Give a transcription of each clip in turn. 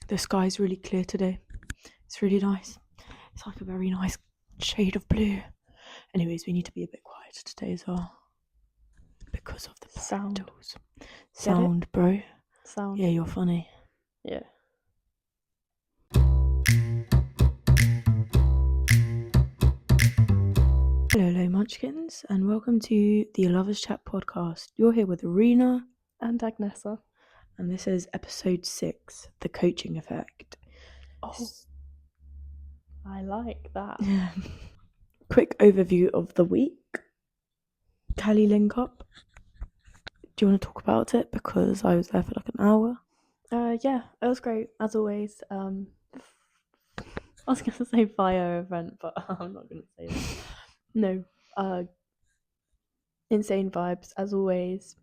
The sky's really clear today. It's really nice. It's like a very nice shade of blue. Anyways, we need to be a bit quieter today as well. Because of the parentals. Sound, bro. Sound. Yeah, you're funny. Yeah. Hello, munchkins, and welcome to the Alova's Chat podcast. You're here with Arena And Agnesa. And this is episode 6, The Coaching Effect. Oh, I like that. Yeah. Quick overview of the week. Cali link up. Do you want to talk about it? Because I was there for like an hour. Yeah, it was great, as always. I was going to say fire event, but I'm not going to say that. No, insane vibes, as always.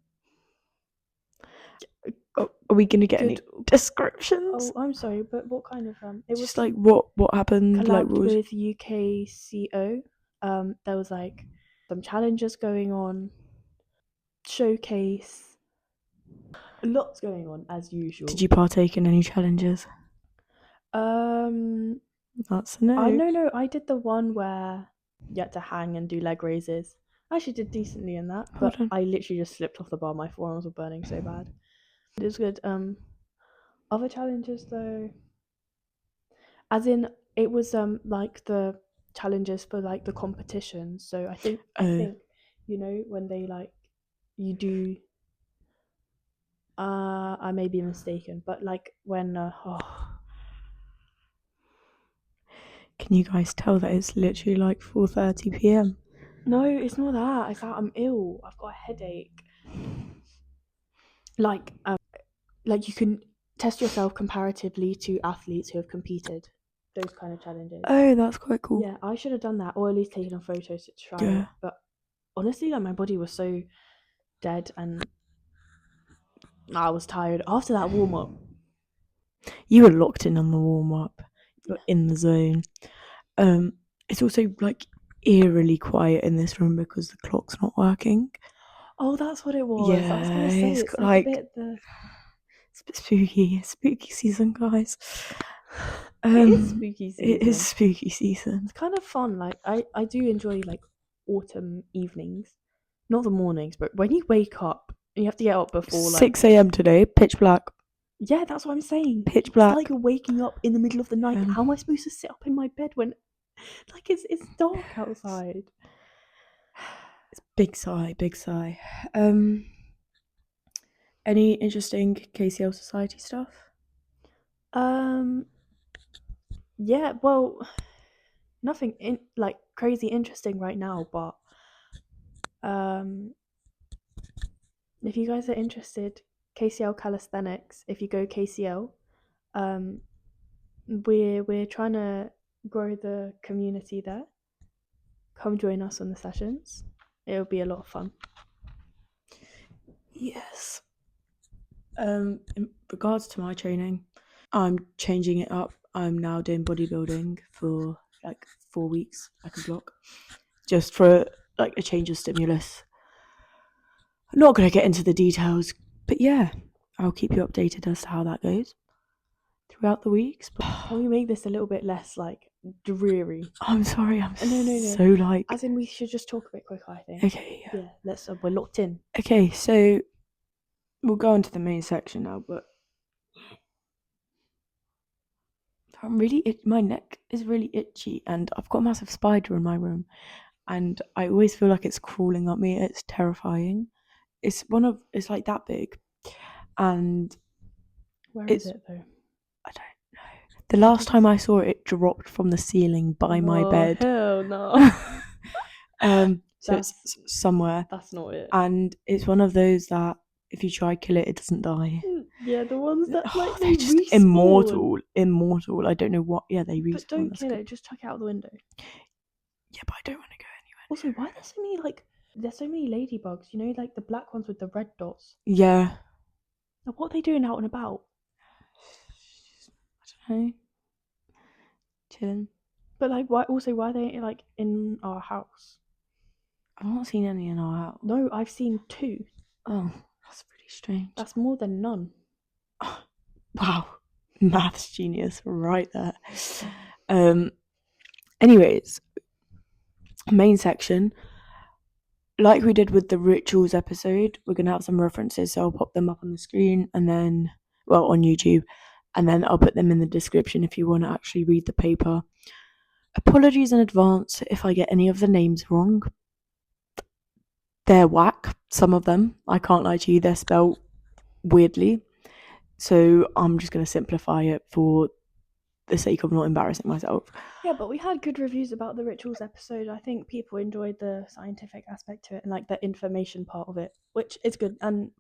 Are we going to get any descriptions? Oh, I'm sorry, but what kind of it Just was like what happened? collabed Like with UKCO. There was like some challenges going on, showcase, lots going on as usual. Did you partake in any challenges? That's a no. No, I did the one where you had to hang and do leg raises. I actually did decently in that, but I literally just slipped off the bar. My forearms were burning so bad. It was good. Other challenges though, as in it was like the challenges for like the competition. So I think you know when they like you do. I may be mistaken, but like when Can you guys tell that it's literally like 4:30 p.m? No, it's not that. It's that I'm ill. I've got a headache. Like you can test yourself comparatively to athletes who have competed. Those kind of challenges. Oh, that's quite cool. Yeah, I should have done that, or at least taken a photo to try it. But honestly, like my body was so dead, and I was tired after that warm up. You were locked in on the warm up. You're in the zone. It's also like eerily quiet in this room because the clock's not working. Oh, that's what it was. Yeah, I was gonna say it's like a bit it's a bit spooky season, guys. It is spooky season. It is spooky season. It's kind of fun. Like I do enjoy like autumn evenings, not the mornings, but when you wake up, you have to get up before like 6 a.m. today, pitch black. Yeah, that's what I'm saying. Pitch black. It's like you're waking up in the middle of the night. How am I supposed to sit up in my bed when, like, it's dark outside? It's big sigh. Any interesting KCL Society stuff? Yeah, well, nothing like crazy interesting right now, but if you guys are interested, KCL Calisthenics, if you go KCL, we're trying to grow the community there. Come join us on the sessions. It'll be a lot of fun. Yes. In regards to my training, I'm changing it up. I'm now doing bodybuilding for like 4 weeks, like a block, just for like a change of stimulus. I'm not going to get into the details, but yeah, I'll keep you updated as to how that goes throughout the weeks. But can we make this a little bit less like dreary? I'm sorry, I'm no. so like. As in, we should just talk a bit quicker, I think. Okay. Yeah. Let's. We're locked in. Okay, so we'll go into the main section now, but my neck is really itchy, and I've got a massive spider in my room, and I always feel like it's crawling up me. It's terrifying. It's like that big, and where is it though? I don't know. The last time I saw it, it dropped from the ceiling by my bed. Hell no. So it's somewhere. That's not it. And it's one of those that if you try kill it, it doesn't die. Yeah, the ones that like they're just respawn. Immortal. I don't know what. Yeah, they respawn. But don't kill it. Just chuck it out the window. Yeah, but I don't want to go anywhere. Also, why there's so many ladybugs? You know, like the black ones with the red dots. Yeah. Now, what are they doing out and about? I don't know. Chilling. But like, why are they like in our house? I've not seen any in our house. No, I've seen 2. Oh, that's pretty strange. That's more than none. Wow. Maths genius right there. Anyways, main section. Like we did with the rituals episode, we're going to have some references, so I'll pop them up on the screen and then, well, on YouTube, and then I'll put them in the description if you want to actually read the paper. Apologies in advance if I get any of the names wrong. They're whack, some of them. I can't lie to you, they're spelled weirdly. So I'm just going to simplify it for the sake of not embarrassing myself. Yeah, but we had good reviews about the rituals episode. I think people enjoyed the scientific aspect to it and like the information part of it, which is good. And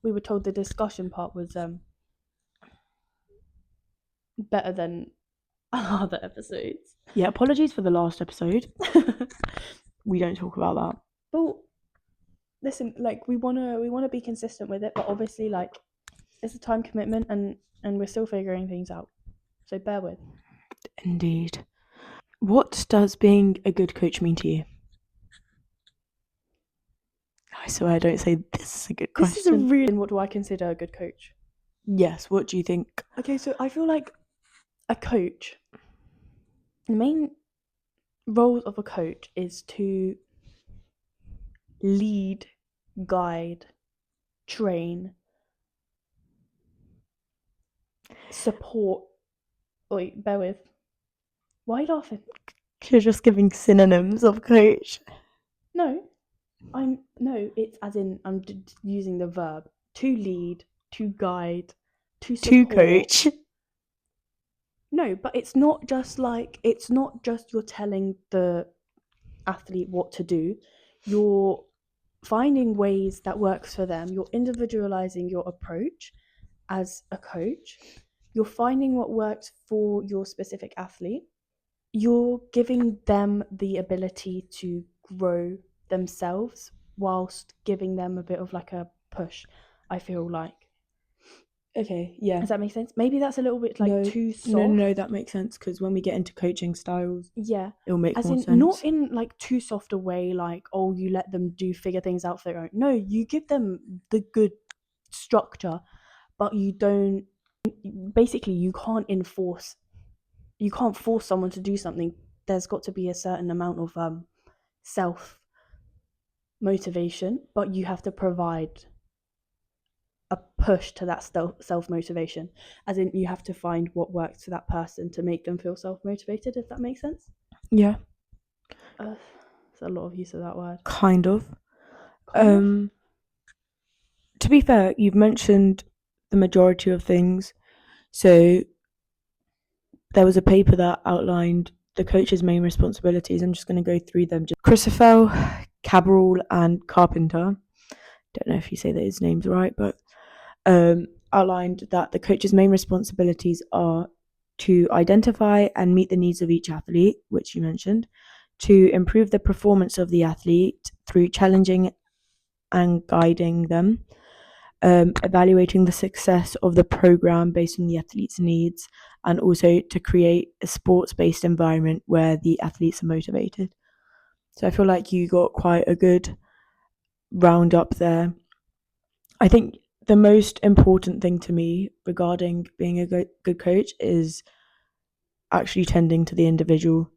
we were told the discussion part was better than other episodes. Yeah, apologies for the last episode. We don't talk about that. Well, listen, like we wanna be consistent with it, but obviously like it's a time commitment and we're still figuring things out. So bear with. Indeed. What does being a good coach mean to you? I swear I don't say this is a good question. This is a really... What do I consider a good coach? Yes, what do you think? Okay, so I feel like a coach, the main role of a coach is to lead, guide, train, support. Wait, bear with. Why are you laughing? You're just giving synonyms of coach. No, it's as in I'm using the verb to lead, to guide, to support. To coach. No, but it's not just you're telling the athlete what to do. You're finding ways that works for them. You're individualizing your approach as a coach. You're finding what works for your specific athlete. You're giving them the ability to grow themselves whilst giving them a bit of like a push, I feel like. Okay, yeah. Does that make sense? Maybe that's a little bit like too soft. No, that makes sense, because when we get into coaching styles, yeah, it'll make more sense. Not in like too soft a way, like, oh, you let them figure things out for their own. No, you give them the good structure, but you don't, basically you can't force someone to do something. There's got to be a certain amount of self motivation, but you have to provide a push to that self motivation, as in you have to find what works for that person to make them feel self motivated, if that makes sense. Yeah, there's a lot of use of that word. Kind of. To be fair, you've mentioned the majority of things. So there was a paper that outlined the coach's main responsibilities. I'm just going to go through them. Crisafel, Cabral, and Carpenter, don't know if you say those names right, but outlined that the coach's main responsibilities are to identify and meet the needs of each athlete, which you mentioned, to improve the performance of the athlete through challenging and guiding them, evaluating the success of the program based on the athlete's needs, and also to create a sports-based environment where the athletes are motivated. So I feel like you got quite a good roundup there. I think the most important thing to me regarding being a good coach is actually tending to the individual.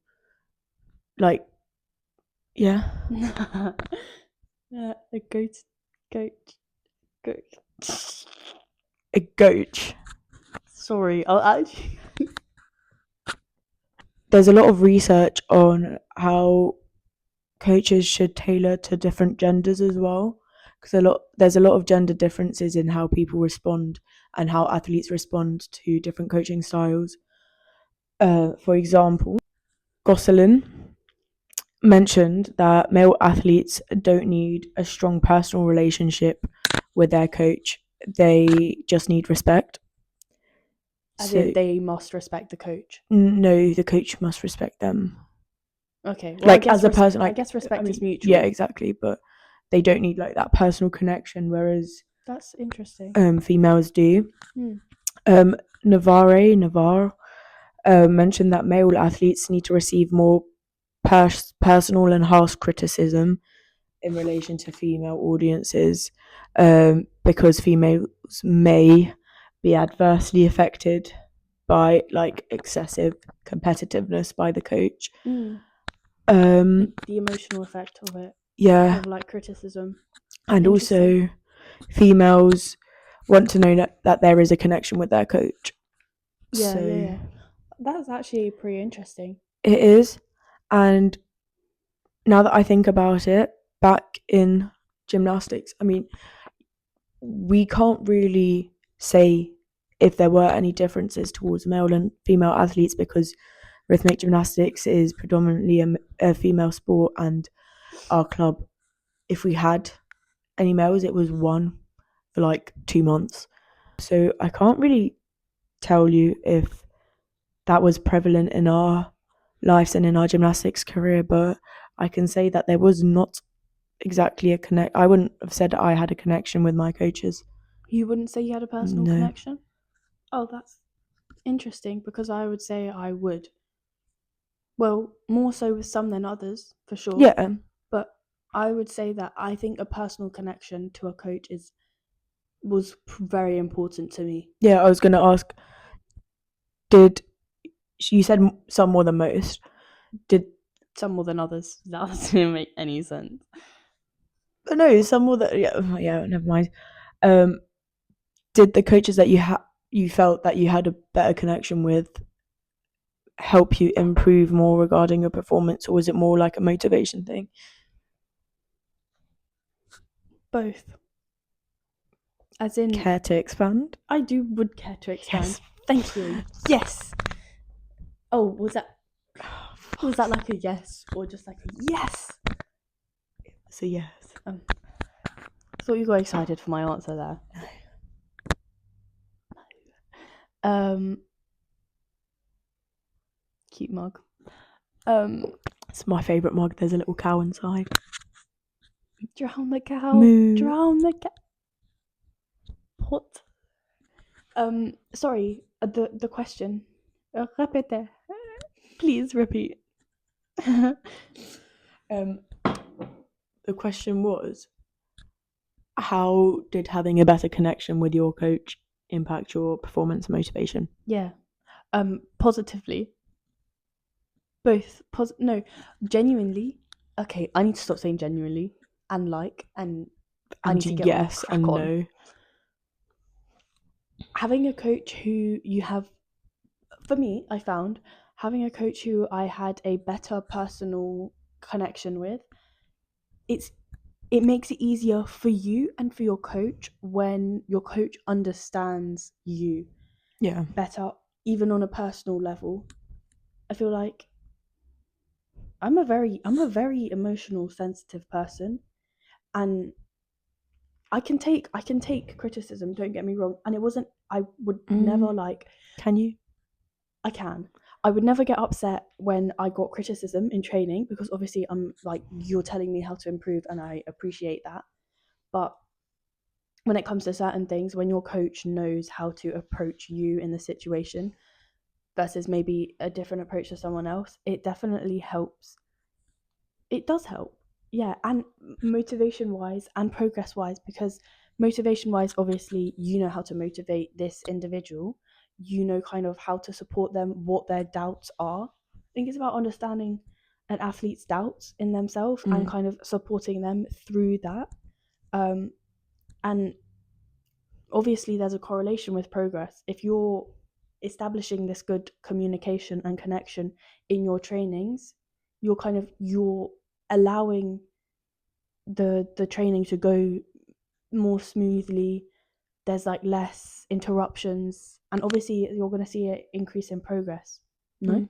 Like, yeah. A goat. A goat. Sorry, I'll actually... There's a lot of research on how coaches should tailor to different genders as well, because there's a lot of gender differences in how people respond and how athletes respond to different coaching styles. For example, Gosselin mentioned that male athletes don't need a strong personal relationship with their coach. They just need respect. As in they must respect the coach? No, the coach must respect them. Okay. Well, like, as a person, like, I guess respect is mutual. Yeah, exactly. But they don't need like that personal connection, whereas that's interesting. Females do. Navarre mentioned that male athletes need to receive more personal and harsh criticism in relation to female audiences, because females may be adversely affected by like excessive competitiveness by the coach. The emotional effect of it. Yeah. Of like criticism. And also females want to know that there is a connection with their coach. Yeah. That's actually pretty interesting. It is. And now that I think about it, back in gymnastics, I mean, we can't really say if there were any differences towards male and female athletes because rhythmic gymnastics is predominantly a female sport, and our club, if we had any males, it was one for like 2 months. So I can't really tell you if that was prevalent in our lives and in our gymnastics career, but I can say that there was not exactly a connect. I wouldn't have said I had a connection with my coaches. You wouldn't say you had a personal connection? Oh, that's interesting, because I would say I would. Well, more so with some than others, for sure. Yeah. But I would say that I think a personal connection to a coach was very important to me. Yeah, I was going to ask, did you said some more than most? Did some more than others? That doesn't make any sense. But no, some more than yeah. Never mind. Did the coaches that you felt that you had a better connection with help you improve more regarding your performance, or was it more like a motivation thing? Both. As in, care to expand? I would care to expand. Yes. Thank you. Yes. Oh, was that like a yes or just like a yes? It's a yes. I thought you got excited for my answer there. Cute mug. It's my favourite mug. There's a little cow inside. Drown the cow. Moo. Drown the cow. What? Sorry. The question. Repete. Please repeat. The question was, how did having a better connection with your coach impact your performance and motivation? Yeah. Positively. Both. No, genuinely. Okay, I need to stop saying genuinely and I need to get yes on and on. no. Having a coach who you have, for me, I found having a coach who I had a better personal connection with, it makes it easier for you and for your coach when your coach understands you better, even on a personal level. I feel like I'm a very emotional, sensitive person, and I can take criticism, don't get me wrong, and I would never like. Can you? I can. I would never get upset when I got criticism in training, because obviously I'm like, you're telling me how to improve and I appreciate that. But when it comes to certain things, when your coach knows how to approach you in the situation versus maybe a different approach to someone else, it definitely helps. It does help. Yeah, and motivation wise and progress wise, because motivation wise, obviously, you know how to motivate this individual, you know kind of how to support them, what their doubts are. I think it's about understanding an athlete's doubts in themselves and kind of supporting them through that. And obviously, there's a correlation with progress. If you're establishing this good communication and connection in your trainings, you're allowing the training to go more smoothly. There's like less interruptions, and obviously you're going to see an increase in progress. No?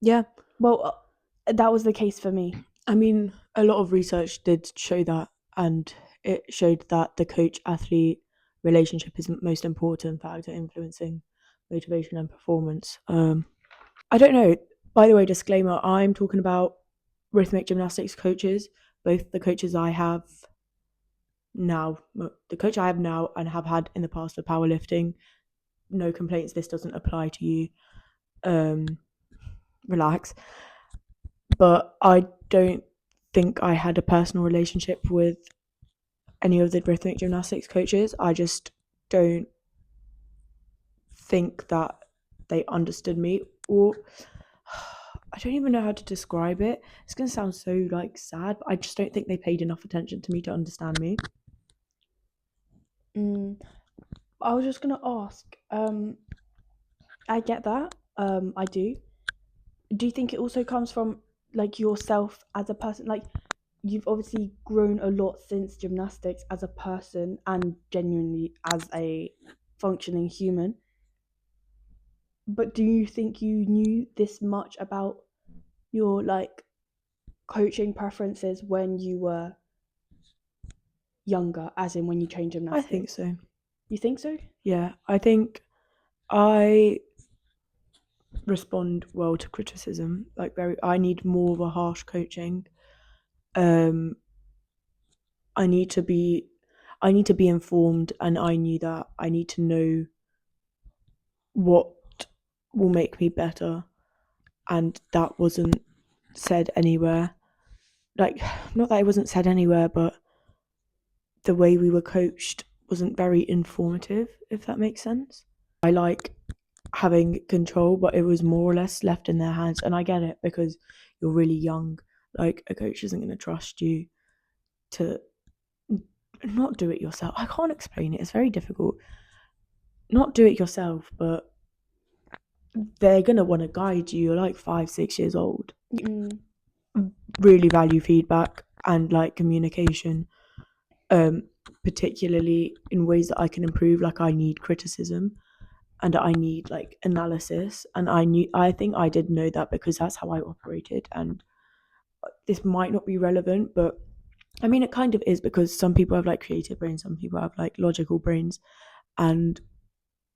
Yeah. Well, that was the case for me. I mean, a lot of research did show that, and it showed that the coach-athlete relationship is the most important factor influencing motivation and performance. I don't know. By the way, disclaimer, I'm talking about rhythmic gymnastics coaches, both the coaches I have now, the coach I have now and have had in the past for powerlifting. No complaints, this doesn't apply to you. Relax. But I don't think I had a personal relationship with any of the rhythmic gymnastics coaches. I just don't think that they understood me, or I don't even know how to describe it. It's gonna sound so like sad, but I just don't think they paid enough attention to me to understand me. I was just gonna ask. I get that. I do. Do you think it also comes from like yourself as a person? Like, you've obviously grown a lot since gymnastics as a person and genuinely as a functioning human. But do you think you knew this much about your like coaching preferences when you were younger, as in when you trained gymnastics? I think so. You think so? Yeah, I think I respond well to criticism. Like I need more of a harsh coaching. I need to be informed, and I knew that I need to know what will make me better, and that wasn't said anywhere. Like, not that it wasn't said anywhere, but the way we were coached wasn't very informative, if that makes sense. I like having control, but it was more or less left in their hands, and I get it because you're really young. Like, a coach isn't going to trust you to not do it yourself. I can't explain it. It's very difficult. Not do it yourself, but they're going to want to guide you. You're like 5-6 years old. Really value feedback and like communication, particularly in ways that I can improve. Like, I need criticism and I need like analysis, and I think I did know that because that's how I operated. And this might not be relevant, but I mean, it kind of is, because some people have like creative brains, some people have like logical brains, and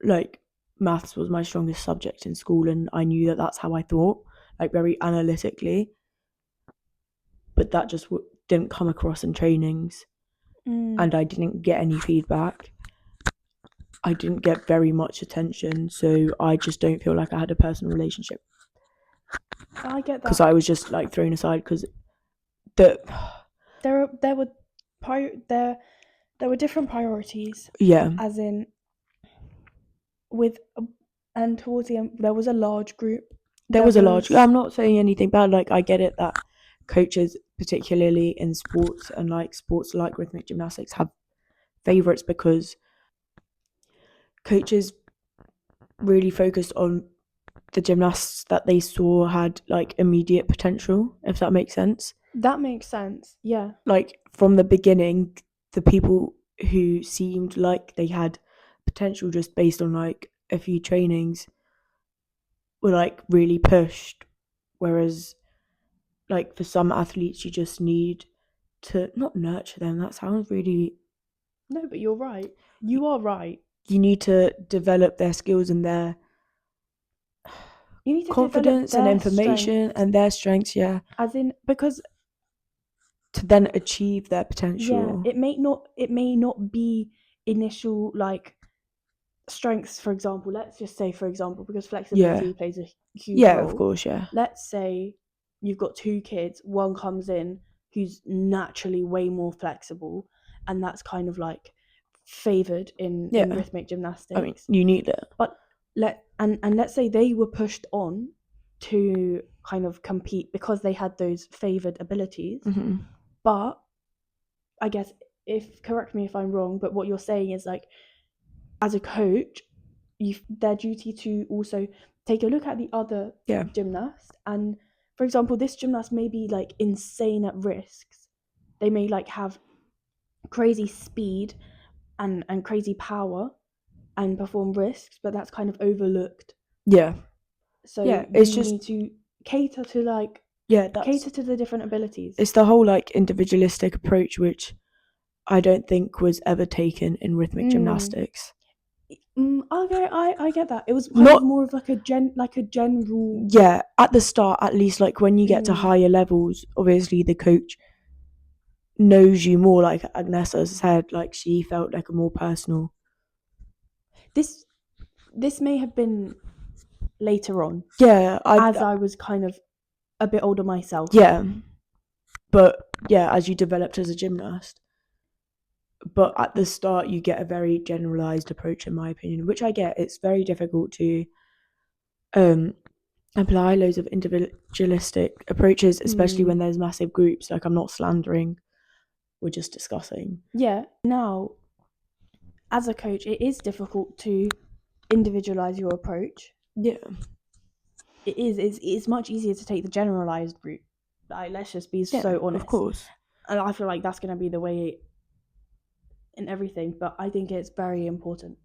like maths was my strongest subject in school, and I knew that that's how I thought, like very analytically, but that just didn't come across in trainings. And I didn't get any feedback. I didn't get very much attention, so I just don't feel like I had a personal relationship. I get that, because I was just like thrown aside because there were different priorities. Yeah. As in, and towards the end, there was a large group. I'm not saying anything bad. Like, I get it that coaches, particularly in sports and like sports like rhythmic gymnastics, have favorites because coaches really focused on the gymnasts that they saw had like immediate potential, if that makes sense. That makes sense, yeah. Like, from the beginning, the people who seemed like they had potential just based on like a few trainings were like really pushed, whereas like for some athletes you just need to not nurture them. That sounds really... No, but you're right. You are right. You need to develop their skills and their confidence and information and their strengths, yeah. As in, because to then achieve their potential. Yeah, it may not be initial like strengths, for example. Let's just say, for example, because flexibility plays a huge role. Of course, yeah. Let's say you've got two kids, one comes in who's naturally way more flexible, and that's kind of like favored in rhythmic gymnastics. I mean, you need it. But let's say they were pushed on to kind of compete because they had those favored abilities. Mm-hmm. But I guess, correct me if I'm wrong, but what you're saying is like, as a coach, their duty to also take a look at the other gymnast, and for example, this gymnast may be like insane at risks. They may like have crazy speed and crazy power and perform risks, but that's kind of overlooked. Yeah. So it's just need to cater to like cater to the different abilities. It's the whole like individualistic approach, which I don't think was ever taken in rhythmic gymnastics. Okay, I get that. It was kind of more of like a general. Yeah, at the start, at least, like when you get to higher levels, obviously the coach knows you more. Like Agnesa said, like she felt like a more personal. This may have been later on. Yeah, I was kind of a bit older myself. Yeah, but yeah, as you developed as a gymnast. but at the start you get a very generalized approach, in my opinion, which I get. It's very difficult to apply loads of individualistic approaches, especially when there's massive groups. Like, I'm not slandering, we're just discussing. Yeah, now as a coach, it is difficult to individualize your approach. Yeah, it is. It's much easier to take the generalized route. Like, let's just be so honest. Of course. And I feel like that's going to be the way in everything. But I think it's very important,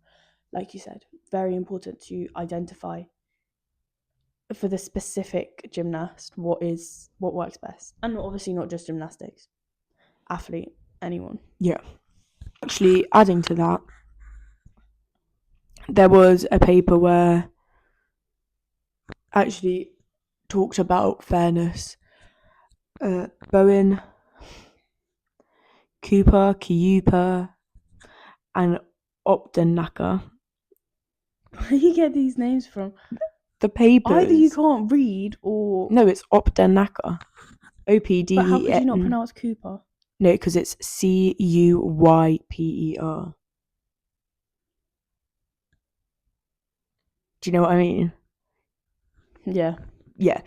like you said, very important to identify for the specific gymnast what works best. And obviously not just gymnastics, athlete, anyone. Yeah. Actually, adding to that, there was a paper where actually talked about fairness. Bowen, Cooper, Kiyupa, and Opdenaka. Where do you get these names from? The papers. Either you can't read or... No, it's Opdenaka. OPD. But how could you not pronounce Cooper? No, because it's Cuyper. Do you know what I mean? Yeah. Yeah.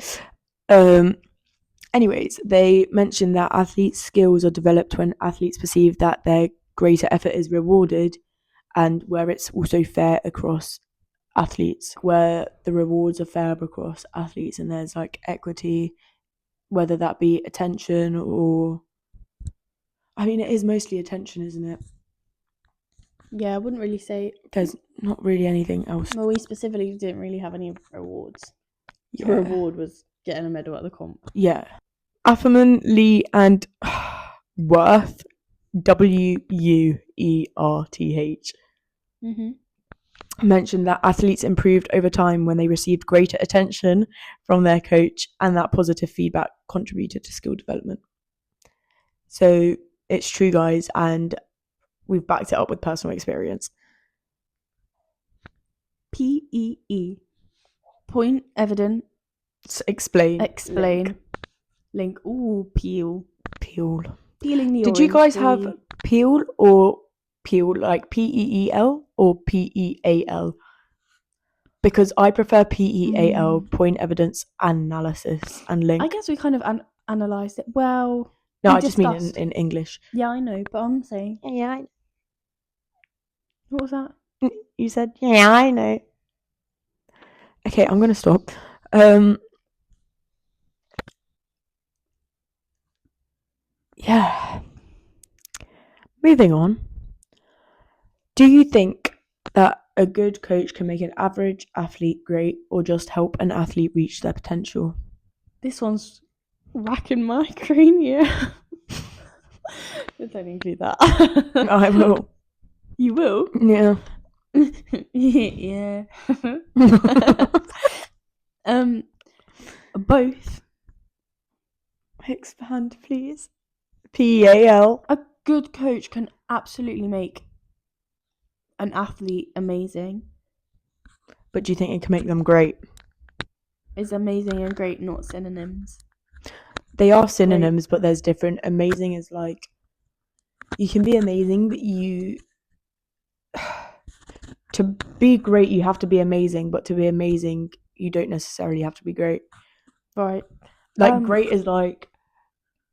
Anyways, they mentioned that athletes' skills are developed when athletes perceive that their greater effort is rewarded, and where it's also fair across athletes, where the rewards are fair across athletes, and there's like equity, whether that be attention or... I mean, it is mostly attention, isn't it? Yeah, I wouldn't really say... There's not really anything else. Well, we specifically didn't really have any rewards. Yeah. The reward was getting a medal at the comp. Yeah. Afferman, Lee, and Worth, Wuerth, mentioned that athletes improved over time when they received greater attention from their coach, and that positive feedback contributed to skill development. So it's true, guys, and we've backed it up with personal experience. PEE. Point, evidence, explain, link. Ooh, PEAL. Peeling the orange. Did you guys have PEAL or PEAL, like PEEL or PEAL? Because I prefer PEAL, point, evidence, analysis, and link. I guess we kind of analysed it. Well, no, I just mean in English. Yeah, I know, but I'm saying... Yeah, I know. What was that? You said, yeah, I know. Okay, I'm going to stop. Yeah. Moving on. Do you think that a good coach can make an average athlete great, or just help an athlete reach their potential? This one's racking my cranium. Don't include that. I will. You will? Yeah. Yeah. Both. Expand, please. PEAL. A good coach can absolutely make an athlete amazing. But do you think it can make them great? Is amazing and great not synonyms? They are synonyms, but there's different. Amazing is like, you can be amazing, but to be great, you have to be amazing, but to be amazing, you don't necessarily have to be great. Right. Like, great is like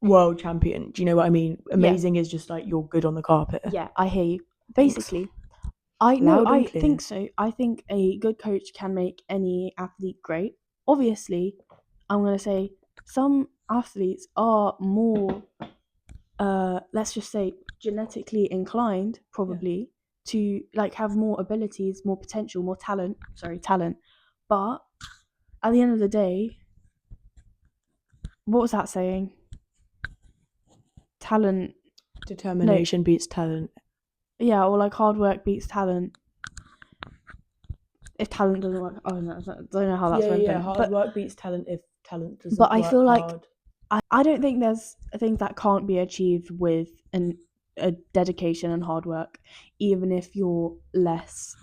world champion. Do you know what I mean? Amazing is just like you're good on the carpet. Yeah, I hear you. Basically, I think so. I think a good coach can make any athlete great. Obviously, I'm going to say some athletes are more, let's just say, genetically inclined, probably, to like have more abilities, more potential, more talent. But at the end of the day, what was that saying? Talent. Determination beats talent. Yeah, or like hard work beats talent. If talent doesn't work, I don't know how that's went. Yeah, hard work beats talent if talent doesn't work. But I feel like hard. I don't think there's things that can't be achieved with a dedication and hard work, even if you're less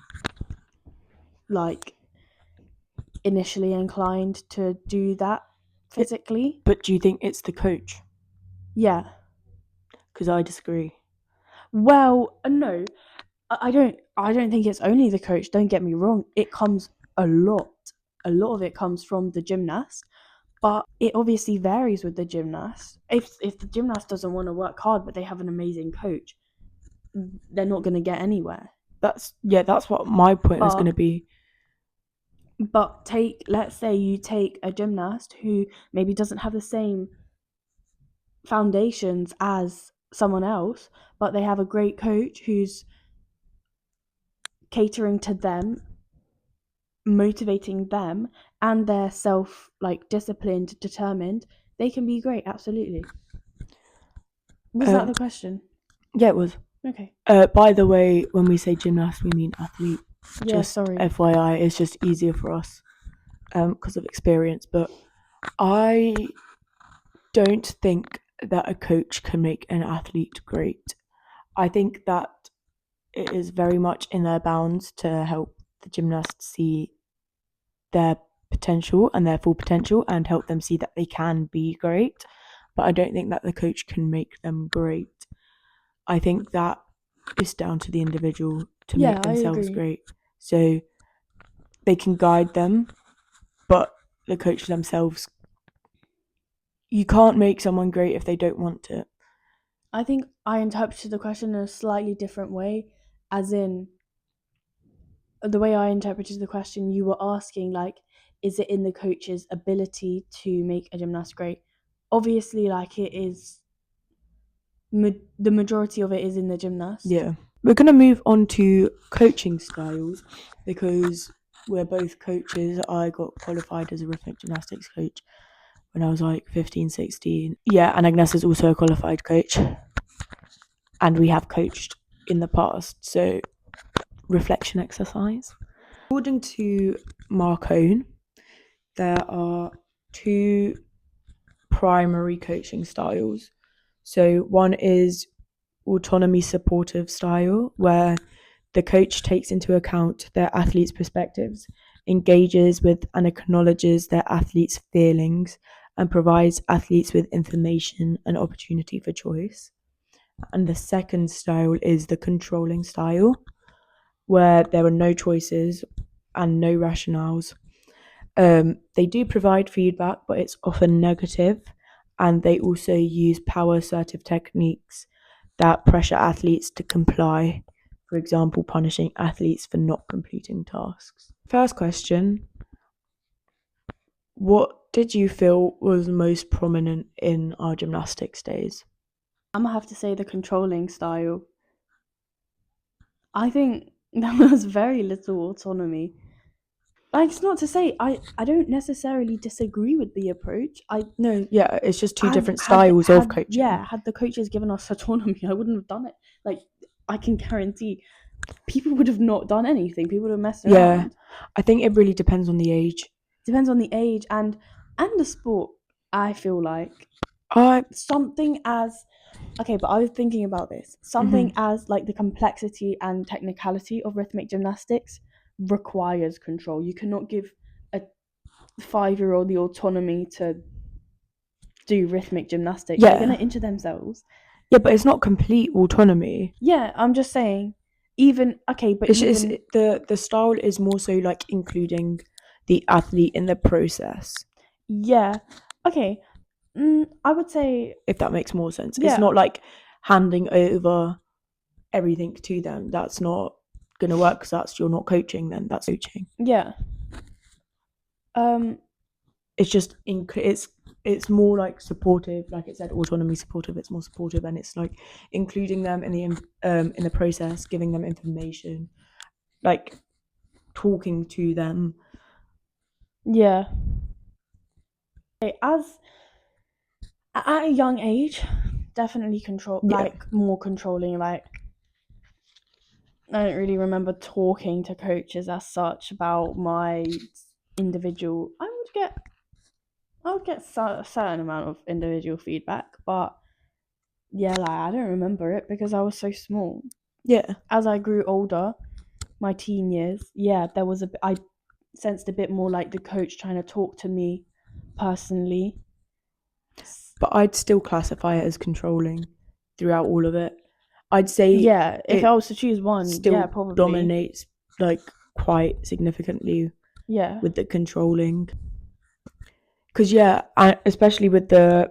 like initially inclined to do that physically. But do you think it's the coach? Yeah. Because I disagree. Well, no, I don't think it's only the coach. Don't get me wrong. It comes a lot. A lot of it comes from the gymnast, but it obviously varies with the gymnast. If the gymnast doesn't want to work hard, but they have an amazing coach, they're not going to get anywhere. That's what my point was going to be. But let's say you take a gymnast who maybe doesn't have the same foundations as someone else, but they have a great coach who's catering to them, motivating them, and they're disciplined, determined. They can be great. Absolutely. Was that the question? Yeah, it was. Okay. By the way, when we say gymnast, we mean athlete. Yeah, just sorry. FYI, it's just easier for us because of experience. But I don't think that a coach can make an athlete great. I think that it is very much in their bounds to help the gymnast see their potential and their full potential and help them see that they can be great. But I don't think that the coach can make them great. I think that is down to the individual to make themselves great. So they can guide them, but the coach themselves, you can't make someone great if they don't want to. I think I interpreted the question in a slightly different way, as in the way I interpreted the question, you were asking, like, is it in the coach's ability to make a gymnast great? Obviously, like, it is, the majority of it is in the gymnast. Yeah. We're going to move on to coaching styles because we're both coaches. I got qualified as a rhythmic gymnastics coach when I was like 15, 16. Yeah, and Agnes is also a qualified coach. And we have coached in the past. So, reflection exercise. According to Marcone, there are two primary coaching styles. So, one is autonomy supportive style, where the coach takes into account their athletes' perspectives, engages with and acknowledges their athletes' feelings, and provides athletes with information and opportunity for choice. And the second style is the controlling style, where there are no choices and no rationales. They do provide feedback, but it's often negative, and they also use power assertive techniques that pressure athletes to comply, for example, punishing athletes for not completing tasks. First question, what did you feel was most prominent in our gymnastics days? I'm gonna have to say the controlling style. I think there was very little autonomy. Like, it's not to say I don't necessarily disagree with the approach. It's just two different styles of coaching. Yeah, had the coaches given us autonomy, I wouldn't have done it. Like, I can guarantee people would have not done anything. People would have messed around. Yeah, I think it really depends on the age. Depends on the age and the sport. I feel like something as okay, but I was thinking about this. Something as like the complexity and technicality of rhythmic gymnastics requires control. You cannot give a 5-year-old the autonomy to do rhythmic gymnastics. Yeah. They're going to injure themselves. Yeah, but it's not complete autonomy. Yeah, I'm just saying. The style is more so like including the athlete in the process. Yeah. Okay. I would say, if that makes more sense. Yeah. It's not like handing over everything to them. That's not going to work because you're not coaching. Then that's coaching. Yeah. It's just it's more like supportive, like it said, autonomy supportive. It's more supportive, and it's like including them in the process, giving them information, like talking to them. Yeah. As at a young age, definitely more controlling. Like, I don't really remember talking to coaches as such about my individual. I would get a certain amount of individual feedback, but yeah, like, I don't remember it because I was so small. Yeah. As I grew older, my teen years, there was I sensed a bit more like the coach trying to talk to me personally. But I'd still classify it as controlling throughout all of it. I'd say Yeah, if it I was to choose one, still yeah, probably. dominates like quite significantly Yeah. with the controlling. Because especially with the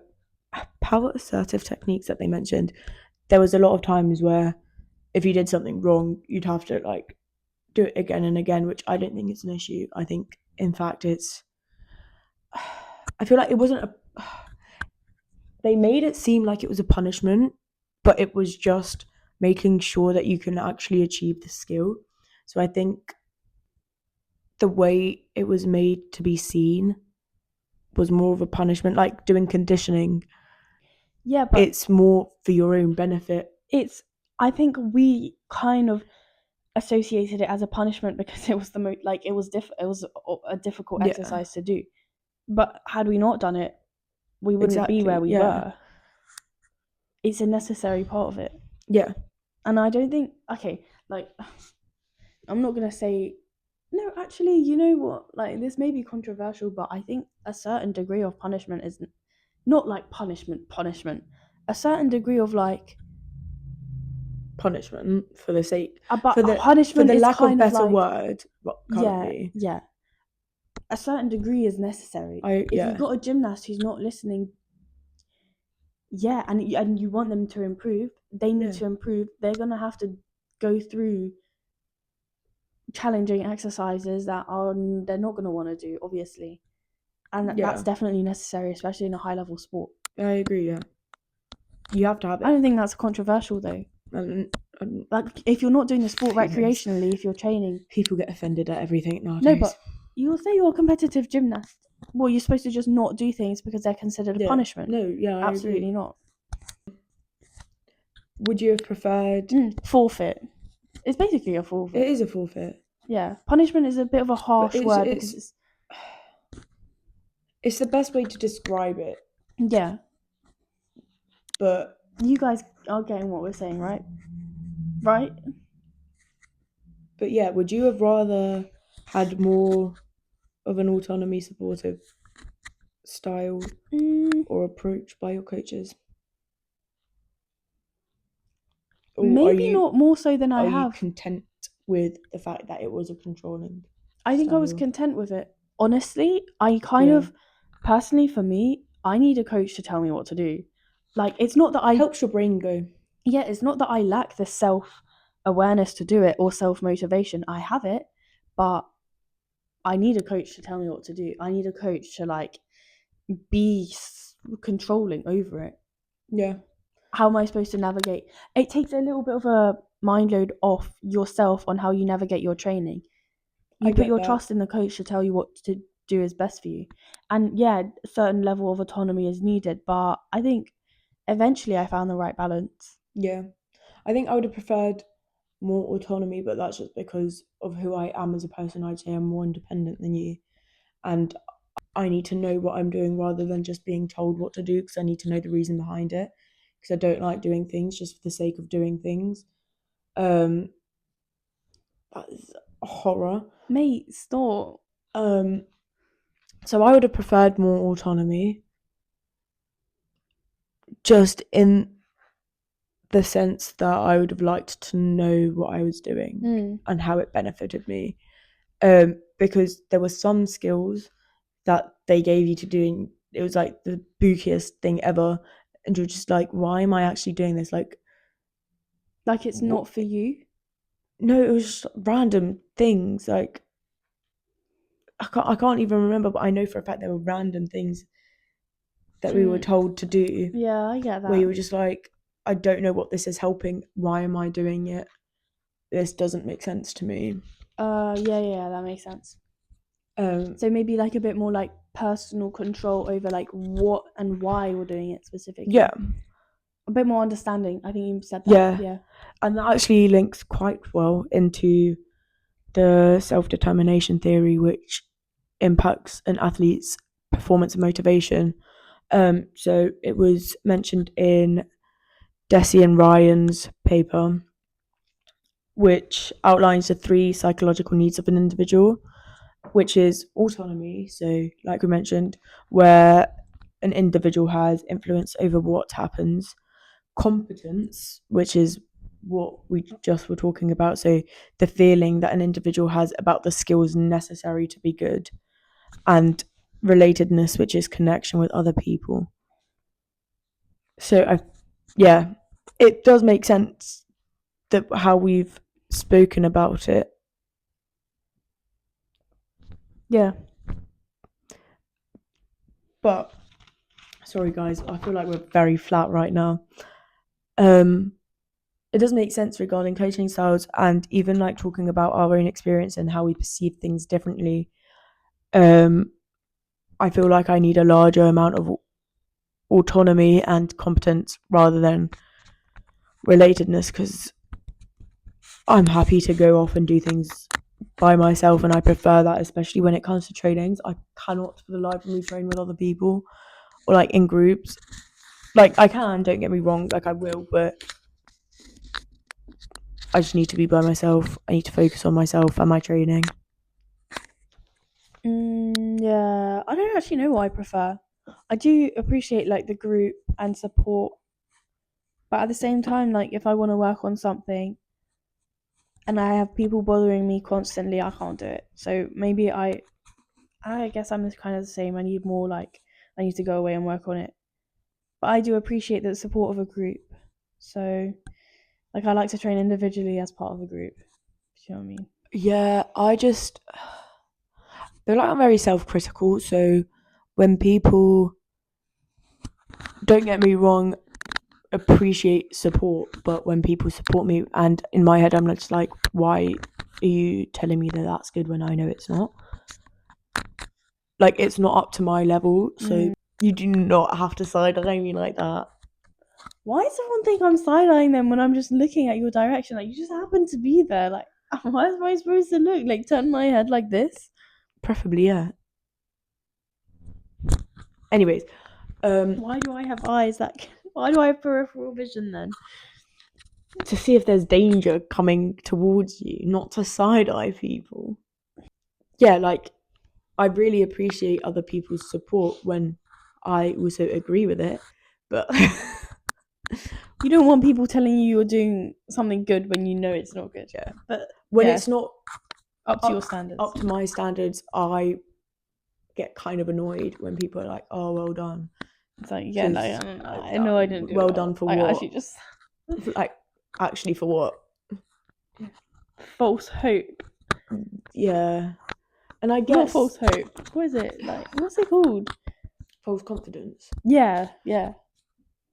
power assertive techniques that they mentioned, there was a lot of times where if you did something wrong, you'd have to like do it again and again, which I don't think is an issue. I think, in fact, I feel like it wasn't they made it seem like it was a punishment, but it was just making sure that you can actually achieve the skill. So I think the way it was made to be seen was more of a punishment, like doing conditioning. Yeah, but it's more for your own benefit. I think we kind of associated it as a punishment because it was it was a difficult exercise to do. But had we not done it, we wouldn't be where we were. It's a necessary part of it. Yeah. And I don't think, okay, like, I'm not going to say, no, actually, you know what? Like, this may be controversial, but I think a certain degree of punishment is not like punishment. A certain degree of like punishment for the sake, but punishment for the is lack kind of better like, word. Currently, yeah. A certain degree is necessary. If you've got a gymnast who's not listening, and you want them to improve, they need to improve. They're gonna have to go through challenging exercises that they're not gonna want to do, obviously, and that's definitely necessary, especially in a high level sport. I agree. Yeah, you have to have it. I don't think that's controversial though. Like, if you're not doing the sport recreationally, if you're training, people get offended at everything nowadays. No, but you'll say you're a competitive gymnast. Well, you're supposed to just not do things because they're considered a punishment. No, I absolutely agree. not. Would you have preferred forfeit? It's basically a forfeit. It is a forfeit. Yeah, punishment is a bit of a harsh word because it's the best way to describe it. Yeah. But you guys are getting what we're saying, right? Right? But yeah, would you have rather had more of an autonomy supportive style or approach by your coaches? Or maybe not more so than I have. Are you content with the fact that it was a controlling I think style? I was content with it. Honestly, I kind of, personally for me, I need a coach to tell me what to do. Like, it's not that helps your brain go. Yeah, it's not that I lack the self-awareness to do it or self-motivation. I have it, but I need a coach to tell me what to do. I need a coach to like be controlling over it. Yeah. How am I supposed to navigate? It takes a little bit of a mind load off yourself on how you navigate your training. You put your trust in the coach to tell you what to do is best for you. And yeah, a certain level of autonomy is needed, but I think eventually I found the right balance. Yeah. I think I would have preferred more autonomy, but that's just because of who I am as a person. I'd say I'm more independent than you. And I need to know what I'm doing rather than just being told what to do, because I need to know the reason behind it, because I don't like doing things just for the sake of doing things. That is a horror. Mate, stop. So I would have preferred more autonomy, just in the sense that I would have liked to know what I was doing and how it benefited me. Because there were some skills that they gave you to do, and it was like the bookiest thing ever, and you're just like, why am I actually doing this? Like it's not for you? No, it was just random things. Like I can't even remember, but I know for a fact there were random things that we were told to do. Yeah, I get that. Where you were just like, I don't know what this is helping. Why am I doing it? This doesn't make sense to me. Yeah, that makes sense. So maybe like a bit more like personal control over like what and why we're doing it specifically. Yeah. A bit more understanding. I think you said that. Yeah. And that actually links quite well into the self-determination theory, which impacts an athlete's performance and motivation. So it was mentioned in Deci and Ryan's paper, which outlines the 3 psychological needs of an individual, which is autonomy, so like we mentioned, where an individual has influence over what happens; competence, which is what we just were talking about. So the feeling that an individual has about the skills necessary to be good, and relatedness, which is connection with other people. So it does make sense that how we've spoken about it. Yeah. But sorry guys, I feel like we're very flat right now. It does make sense regarding coaching styles, and even like talking about our own experience and how we perceive things differently. I feel like I need a larger amount of autonomy and competence rather than relatedness, because I'm happy to go off and do things by myself, and I prefer that, especially when it comes to trainings. I cannot for the life of me train with other people or like in groups. Like I can, don't get me wrong, like I will, but I just need to be by myself. I need to focus on myself and my training. Yeah, I don't actually know what I prefer. I do appreciate like the group and support, but at the same time, like if I want to work on something and I have people bothering me constantly, I can't do it. So maybe I guess I'm kind of the same. I need more like I need to go away and work on it. But I do appreciate the support of a group. So like I like to train individually as part of a group. Do you know what I mean? Yeah, I just feel like I'm very self-critical. So when people, don't get me wrong, appreciate support, but when people support me, and in my head I'm just like, why are you telling me that that's good when I know it's not? Like it's not up to my level, so you do not have to side-eye me like that. Why does everyone think I'm side-eyeing them when I'm just looking at your direction? Like you just happen to be there. Like why am I supposed to look? Like turn my head like this? Preferably, yeah. Anyways, why do I have eyes why do I have peripheral vision then? To see if there's danger coming towards you, not to side-eye people. Yeah, like I really appreciate other people's support when I also agree with it, but you don't want people telling you you're doing something good when you know it's not good. Yeah, but when it's not up to your standards, up to my standards, I get kind of annoyed when people are like, "Oh, well done." It's like, yeah, no, I know I didn't do well it done for like, what? actually just like actually for what? False hope. Yeah, and I guess not false hope. What is it like? What's it called? False confidence. Yeah.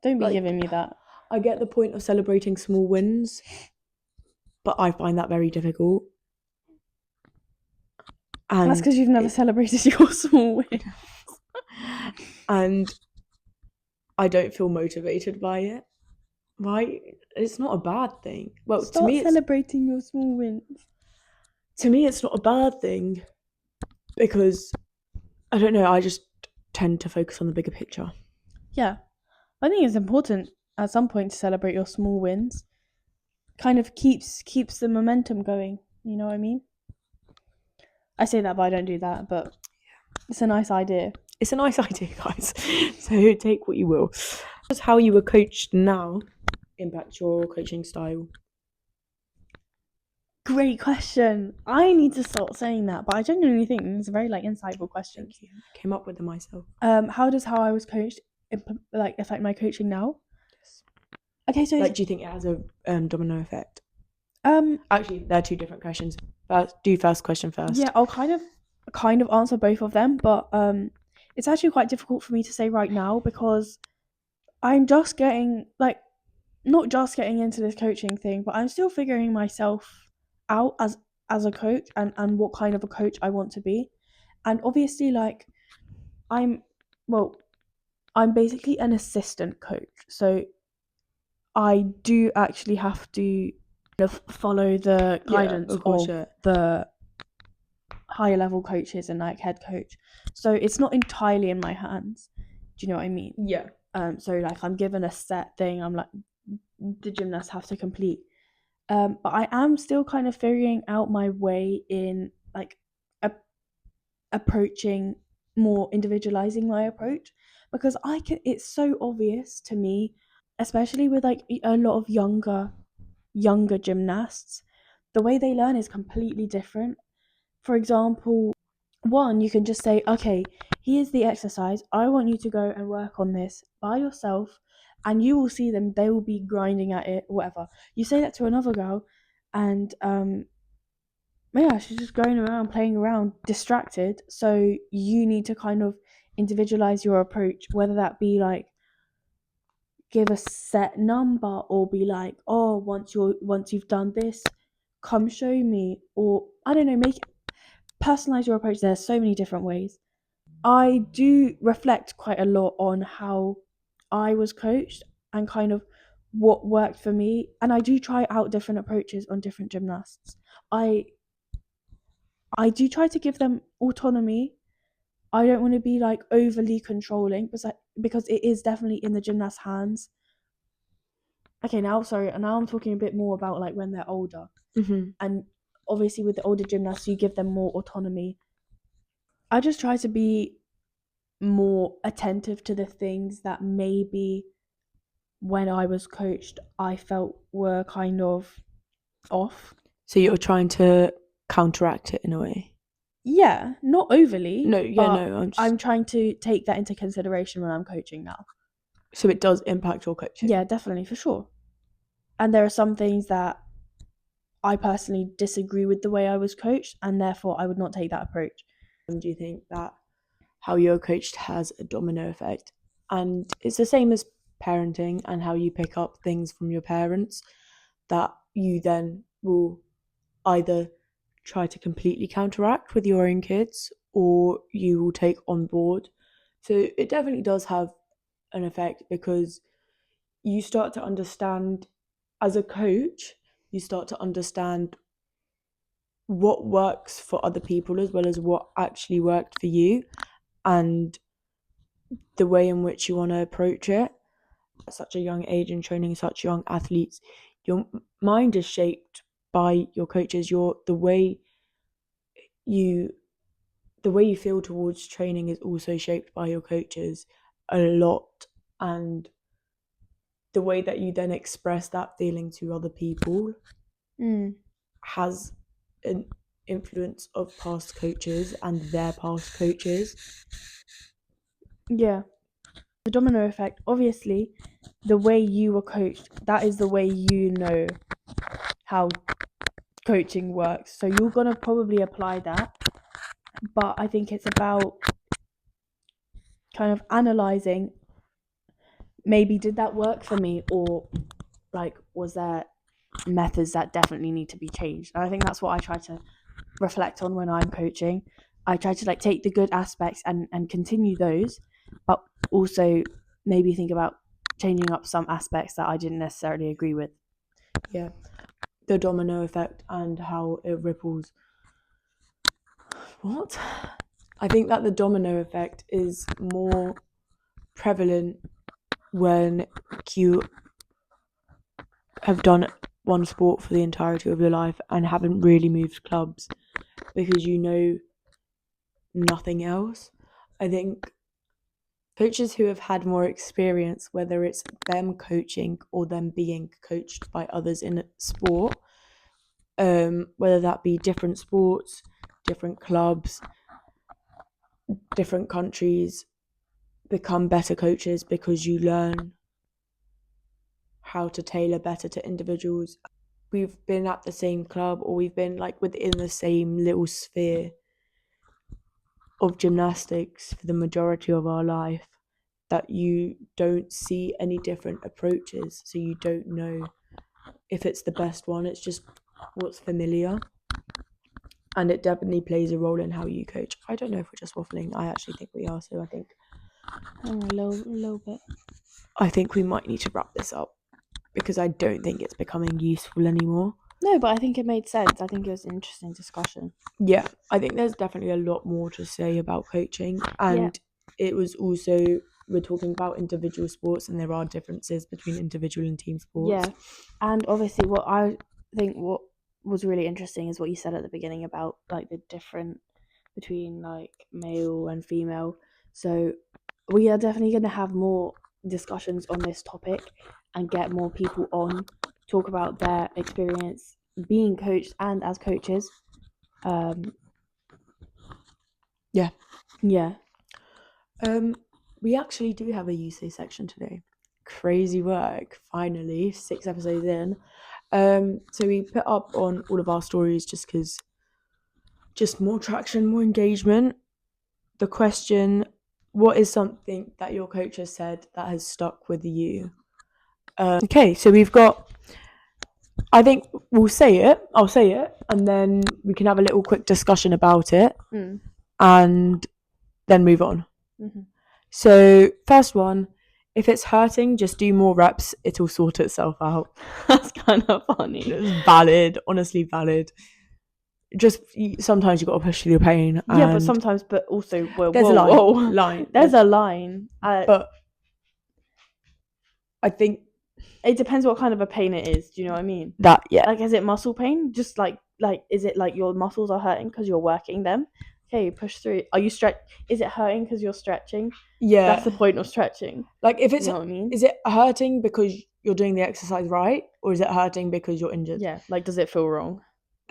Don't be giving me that. I get the point of celebrating small wins, but I find that very difficult. And that's because you've never celebrated your small wins. And I don't feel motivated by it. Right? It's not a bad thing. Well, Start to me, celebrating your small wins. To me, it's not a bad thing because I don't know. I just tend to focus on the bigger picture. Yeah, I think it's important at some point to celebrate your small wins. Kind of keeps the momentum going. You know what I mean? I say that, but I don't do that. But it's a nice idea. It's a nice idea, guys. So take what you will. Does how you were coached now impact your coaching style? Great question. I need to start saying that, but I genuinely think it's a very insightful question. Thank you. I came up with it myself. How does how I was coached affect my coaching now? Yes. Okay, so do you think it has a domino effect? Actually, they're two different questions. Do first question first. Yeah, I'll kind of answer both of them, but it's actually quite difficult for me to say right now because I'm just getting not just getting into this coaching thing, but I'm still figuring myself out as a coach and what kind of a coach I want to be. And obviously I'm basically an assistant coach. So I do actually have to kind of follow the guidance of the higher level coaches and head coach. So it's not entirely in my hands. Do you know what I mean? Yeah. So I'm given a set thing. I'm like, the gymnasts have to complete. But I am still kind of figuring out my way in approaching more individualizing my approach because it's so obvious to me, especially with a lot of younger younger gymnasts, the way they learn is completely different. For example, one, you can just say, okay, here's the exercise. I want you to go and work on this by yourself, and you will see them. They will be grinding at it, whatever. You say that to another girl, and yeah, she's just going around, playing around, distracted. So you need to kind of individualize your approach, whether that be like give a set number or be like, oh, once you've done this, come show me, or I don't know, personalize your approach. There's so many different ways. I do reflect quite a lot on how I was coached and kind of what worked for me, and I do try out different approaches on different gymnasts. I do try to give them autonomy. I don't want to be like overly controlling because it is definitely in the gymnast's hands. Okay, now I'm talking a bit more about like when they're older. And obviously with the older gymnasts, you give them more autonomy. I just try to be more attentive to the things that maybe when I was coached, I felt were kind of off. So you're trying to counteract it in a way? Yeah, not overly. No, yeah, but no. I'm trying to take that into consideration when I'm coaching now. So it does impact your coaching? Yeah, definitely, for sure. And there are some things that I personally disagree with the way I was coached, and therefore I would not take that approach. Do you think that how you're coached has a domino effect? And it's the same as parenting and how you pick up things from your parents that you then will either try to completely counteract with your own kids or you will take on board. So it definitely does have an effect because you start to understand, as a coach, you start to understand what works for other people as well as what actually worked for you and the way in which you want to approach it at such a young age and training such young athletes. Your mind is shaped by your coaches. The way you feel towards training is also shaped by your coaches a lot, and the way that you then express that feeling to other people has an influence of past coaches and their past coaches. Yeah. The domino effect, obviously, the way you were coached, that is the way you know how coaching works. So you're going to probably apply that. But I think it's about kind of analyzing, maybe did that work for me, or like was there methods that definitely need to be changed? And I think that's what I try to reflect on when I'm coaching. I try to like take the good aspects and continue those, but also maybe think about changing up some aspects that I didn't necessarily agree with. Yeah, the domino effect and how it ripples. What? I think that the domino effect is more prevalent when you have done one sport for the entirety of your life and haven't really moved clubs because you know nothing else. I think coaches who have had more experience, whether it's them coaching or them being coached by others in sport, whether that be different sports, different clubs, different countries, become better coaches because you learn how to tailor better to individuals. We've been at the same club or we've been like within the same little sphere of gymnastics for the majority of our life, that you don't see any different approaches, so you don't know if it's the best one. It's just what's familiar, and it definitely plays a role in how you coach. I don't know if we're just waffling. I actually think we are, so I think a little bit. I think we might need to wrap this up because I don't think it's becoming useful anymore. No, but I think it made sense. I think it was an interesting discussion. Yeah, I think there's definitely a lot more to say about coaching, and it was also, we're talking about individual sports and there are differences between individual and team sports. Yeah, and obviously what I think what was really interesting is what you said at the beginning about like the difference between like male and female. So we are definitely going to have more discussions on this topic and get more people on talk about their experience being coached and as coaches. Yeah. Yeah. We actually do have a UC section today. Crazy work, finally, 6 episodes in. So we put up on all of our stories just because, just more traction, more engagement. The question, what is something that your coach has said that has stuck with you? Okay, so we've got, I think I'll say it, and then we can have a little quick discussion about it, and then move on. Mm-hmm. So, first one, if it's hurting, just do more reps, it'll sort itself out. That's kind of funny. It's valid, honestly valid. Just sometimes you got to push through your pain. Yeah, but sometimes, but also, there's a line. There's a line. But I think it depends what kind of a pain it is. Do you know what I mean? That, yeah. Like, is it muscle pain? Just like, is it like your muscles are hurting because you're working them? Okay, push through. Are you Is it hurting because you're stretching? Yeah. That's the point of stretching. Like, if it's, you know what I mean? Is it hurting because you're doing the exercise right? Or is it hurting because you're injured? Yeah, like, does it feel wrong?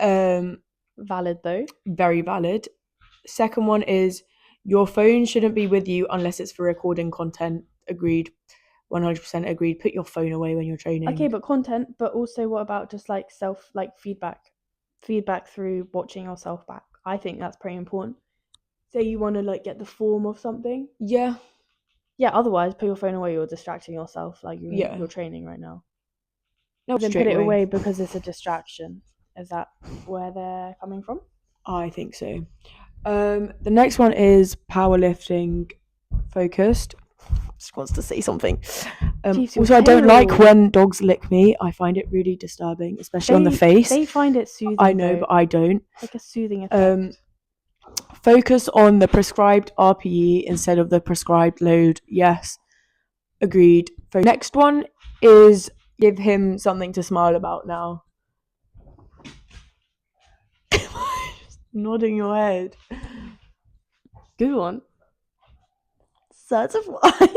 Valid though. Very valid. Second one is, your phone shouldn't be with you unless it's for recording content. Agreed. 100% agreed. Put your phone away when you're training. Okay, but content, but also what about just like feedback through watching yourself back? I think that's pretty important. Say you want to like get the form of something. Yeah. Otherwise, put your phone away. You're distracting yourself. Like, you're training right now. No, then put it away because it's a distraction. Is that where they're coming from? I think so. The next one is powerlifting focused. Just wants to say something. Also, I don't like when dogs lick me. I find it really disturbing, especially on the face. They find it soothing. I know, but I don't. Like a soothing effect. Focus on the prescribed RPE instead of the prescribed load. Yes, agreed. Next one is give him something to smile about now. Nodding your head. Good one. Certified.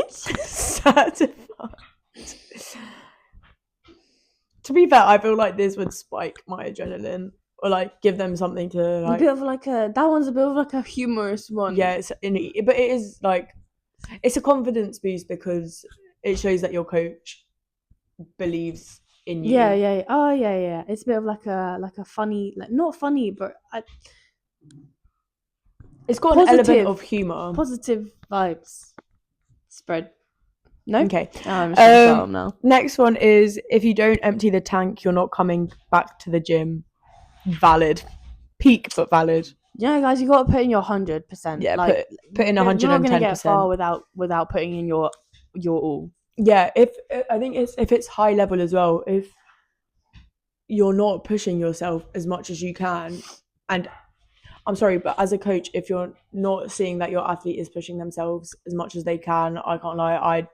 To be fair, I feel like this would spike my adrenaline, or like give them something to like. A bit of like that one's a bit of like a humorous one. Yeah, but it is like, it's a confidence boost because it shows that your coach believes in you. Yeah. Oh yeah. It's a bit of like a funny, like, not funny, but it's got an element of humor. Positive vibes spread. No? Okay. I'm just gonna start now. Next one is, if you don't empty the tank, you're not coming back to the gym. Valid. Peak, but valid. Yeah, guys, you got to put in your 100%. Yeah, like, put in 110%. You're not gonna get far without putting in your all. Yeah, I think if it's high level as well, if you're not pushing yourself as much as you can, and I'm sorry, but as a coach, if you're not seeing that your athlete is pushing themselves as much as they can, I can't lie, I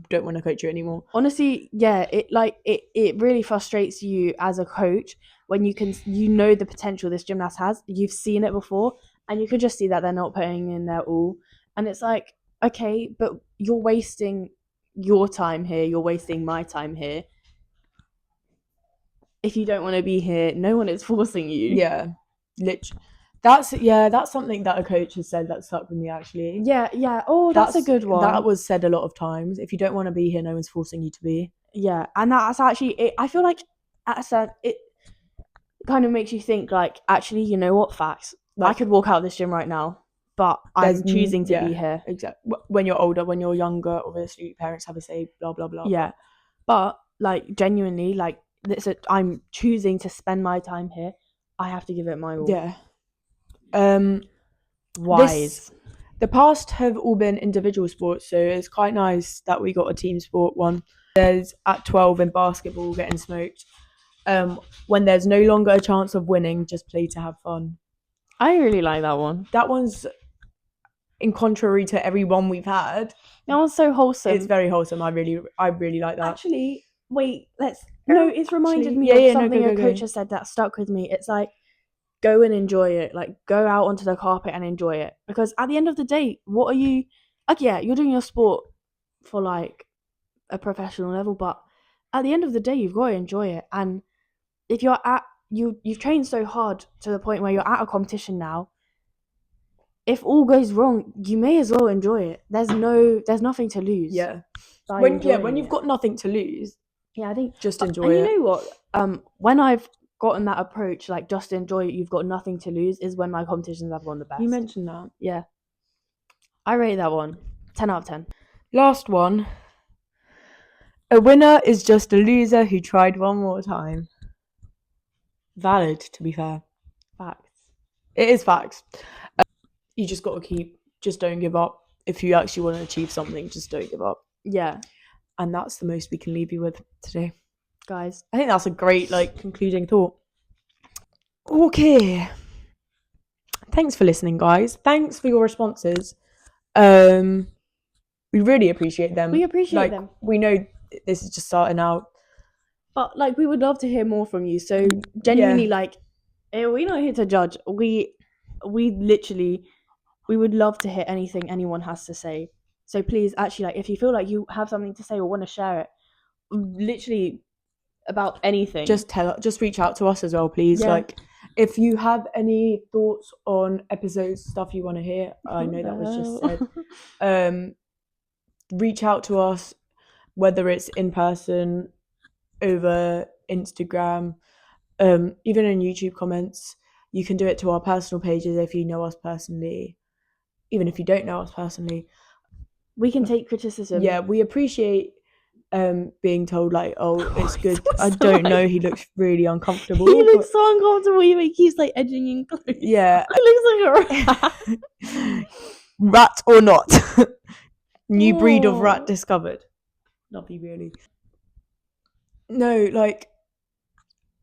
don't want to coach you anymore. Honestly, yeah, it really frustrates you as a coach when you know the potential this gymnast has. You've seen it before, and you can just see that they're not putting in their all, and it's like, okay, but you're wasting your time here. You're wasting my time here. If you don't want to be here, no one is forcing you. Yeah, literally. That's something that a coach has said that stuck with me, actually. Yeah. Oh, that's a good one. That was said a lot of times. If you don't want to be here, no one's forcing you to be. Yeah, and that's actually it. I feel like it kind of makes you think, like, actually, you know what? Facts. Like, I could walk out of this gym right now, but I'm choosing to be here. Exactly. When you're older, when you're younger, obviously parents have a say. Blah blah blah. Yeah, but like, genuinely, like, I'm choosing to spend my time here. I have to give it my all. Yeah. Wise. The past have all been individual sports, so it's quite nice that we got a team sport one. There's at 12 in basketball getting smoked. When there's no longer a chance of winning, just play to have fun. I really like that one. That one's in contrary to every one we've had. That one's so wholesome. It's very wholesome. I really like that. Actually, wait, it's reminded me of something a coach has said that stuck with me. It's like, go and enjoy it. Like, go out onto the carpet and enjoy it. Because at the end of the day, what are you... Like, yeah, you're doing your sport for, like, a professional level, but at the end of the day, you've got to enjoy it. And if you're you've trained so hard to the point where you're at a competition now, if all goes wrong, you may as well enjoy it. There's nothing to lose. Yeah. When you've got nothing to lose, I think just enjoy it. And you know what? When I've gotten that approach, like just enjoy it, you've got nothing to lose, is when my competitions have gone the best. You mentioned that. Yeah. I rate that one 10 out of 10. Last one. A winner is just a loser who tried one more time. Valid, to be fair. Facts. It is facts. You just got to just don't give up. If you actually want to achieve something, just don't give up. Yeah. And that's the most we can leave you with today. Guys. I think that's a great, concluding thought. Okay. Thanks for listening, guys. Thanks for your responses. We really appreciate them. We appreciate them. We know this is just starting out. But, we would love to hear more from you. So, genuinely, we're not here to judge. We literally, we would love to hear anything anyone has to say. So, please, actually, if you feel like you have something to say or want to share it, literally about anything, just reach out to us as well, please. Yeah. If you have any thoughts on episodes, stuff you want to hear, I know that was just said. Reach out to us, whether it's in person, over Instagram, even in YouTube comments. You can do it to our personal pages if you know us personally. Even if you don't know us personally, we can take criticism. Yeah, we appreciate being told it's good. I don't know, he looks really uncomfortable. He looks so uncomfortable. He keeps edging in close. Yeah, he looks like a rat. Rat or not. New breed of rat discovered. Not be really. No,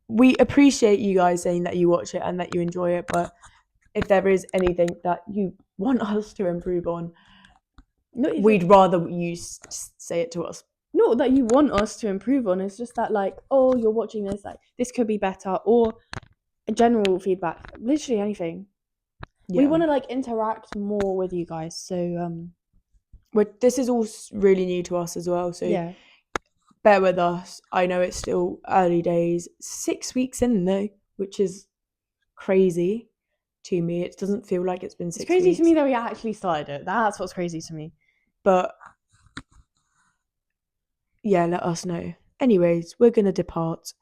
we appreciate you guys saying that you watch it and that you enjoy it, but if there is anything that you want us to improve on, we'd rather you say it to us. Not that you want us to improve on, it's just that you're watching this, this could be better, or general feedback, literally anything. Yeah. We want to interact more with you guys, so this is all really new to us as well, so yeah, bear with us. I know it's still early days, 6 weeks in though, which is crazy to me. It doesn't feel like it's been 6 weeks. It's crazy to me that we actually started it. That's what's crazy to me. But yeah, let us know. Anyways, we're gonna depart.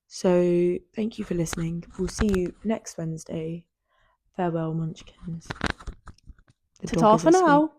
So thank you for listening. We'll see you next Wednesday. Farewell, Munchkins. Ta-ta for now.